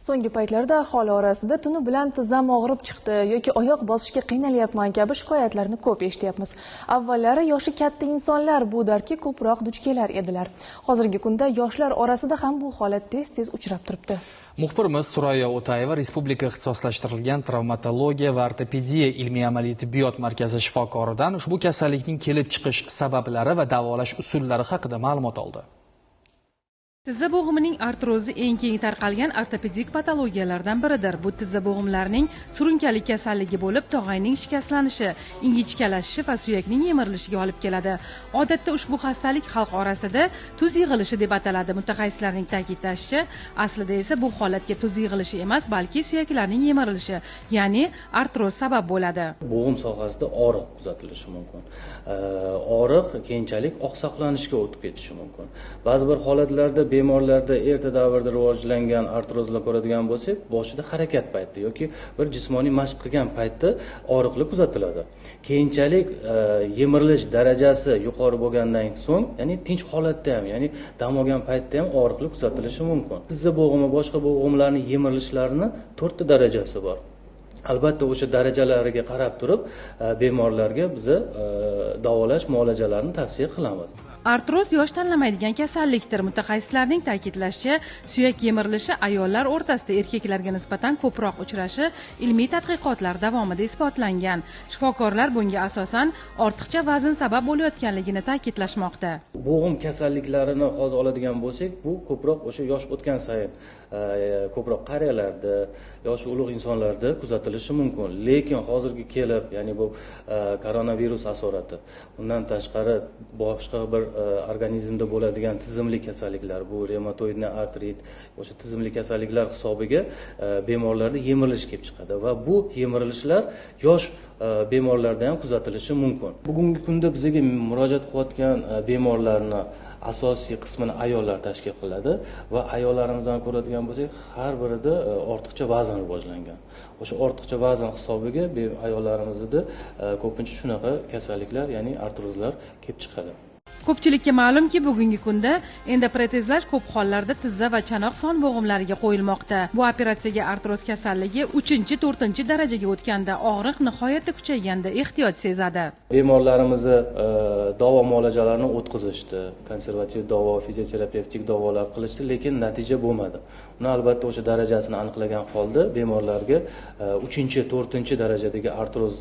So'nggi paytlarda aholi orasida tuni bilan tizzam og'rib chiqdi yoki oyoq bosishga qiynalyapman kabi shikoyatlarni ko'p eshityapmiz. Avvallari yoshi katta insonlar bu dardga ko'proq duch kelar edilar. Hozirgi kunda yoshlar orasida ham bu holat tez-tez uchrab turibdi. Muxbirimiz Surayyo O'tayeva Respublika ixtisoslashtirilgan travmatologiya va ortopediya ilmiy-amaliy tibbiyot markazi shifokoridan ushbu kasallikning kelib chiqish sabablari va davolash usullari haqida ma'lumot oldi. Tizza bo'g'imining artrozi eng keng tarqalgan ortopedik patologiyalardan biridir. Bu tizza bo'g'imlarining surunkali kasalligi bo'lib, tog'ayning shikastlanishi, ingichkalashishi va suyakning yemirilishiga olib keladi. Odatda ushbu xastalik xalq orasida tuz yig'ilishi deb ataladi. Mutaxassislarning ta'kidlashicha, aslida esa bu holatga tuz yig'ilishi emas, balki suyaklarning yemirilishi, ya'ni artroz sabab bo'ladi. Bo'g'im sohasida og'riq kuzatilishi mumkin. Og'riq keyinchalik oqsoqlanishga o'tib ketishi mumkin. Ba'zi bir holatlarda bemorlarda erta davrda rivojlangan artrozlar ko'radigan bo'lsak, boshida harakat payti yoki bir jismoniy mashq qilgan paytda og'riqlar kuzatiladi. Keyinchalik yemirilish darajasi yuqori bo'lgandan so'ng, ya'ni tinch holatda ham, ya'ni dam olgan paytda ham og'riqlar kuzatilishi mumkin. Tizza bo'g'imi boshqa bo'g'imlarning yemirilishlarini 4 ta darajasi bor. Albatta o'sha darajalariga qarab turib bemorlarga biz davolash muolajalarini tavsiya qilamiz. Artroz yosh tanlamaydigan kasallikdir. Mutaxassislarning ta'kidlashicha, suyak yemirilishi ayollar o'rtasida erkaklarga nisbatan ko'proq uchrashi ilmiy tadqiqotlar davomida isbotlangan. Shifokorlar bunga asosan ortiqcha vazn sabab bo'layotganligini ta'kidlashmoqda. Bo'g'im kasalliklarini hozir oladigan bo'lsak, bu ko'proq o'sha yosh o'tgan sayin ko'proq qariyalarda, yoshi ulug' insonlarda kuzatilishi mumkin. Lekin hozirgi kelib, ya'ni bu koronavirus asorati, undan tashqari boshqa bir organizmda bo'ladigan tizimli kasalliklar, bu reumatoidni artrit, o'sha tizimli kasalliklar hisobiga bemorlarda yemirilish kelib chiqadi va bu yemirilishlar yosh bemorlarda ham kuzatilishi mumkin. Bugungi kunda bizga murojaat qilayotgan bemorlarni asosiy qismini ayollar tashkil qiladi va ayollarimizdan ko'radigan bo'lsak, har birida ortiqcha vazn rivojlangan. O'sha ortiqcha vazn hisobiga ayollarimizda ko'pincha shunaqa kasalliklar, ya'ni artrozlar kelib chiqadi. Ko'pchilikka ma'lumki, bugungi kunda endoprotezlash ko'p hollarda tizza va chanoq son bo'g'imlariga qo'yilmoqda. Bu operatsiyaga artroz kasalligi 3-4 darajaga o'tganda og'riq nihoyatda kuchayganda ehtiyoj sezadi. Bemorlarimizni davo muolajalarini o'tkazishdi, konservativ davo, fizioterapevtik davolar qilishdi, lekin natija bo'lmadi. Uni albatta o'sha darajasini aniqlagan holda bemorlarga 3-4 darajadagi artroz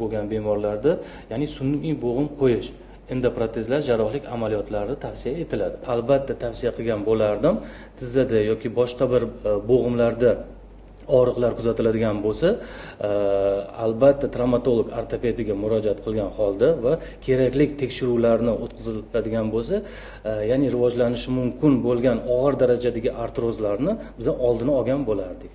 bo'lgan bemorlarda, ya'ni sun'iy bo'g'im qo'yish, endoprotezlash jarrohlik amaliyotlari tavsiya etiladi. Albatta tavsiya qilgan bo'lardim, tizzada yoki boshqa bir bo'g'imlarda og'riqlar kuzatiladigan bo'lsa, albatta travmatolog ortopediga murojaat qilgan holda va kerakli tekshiruvlarni o'tkaziladigan bo'lsa, ya'ni rivojlanishi mumkin bo'lgan og'ir darajadagi artrozlarni biz oldini olgan bo'lardik.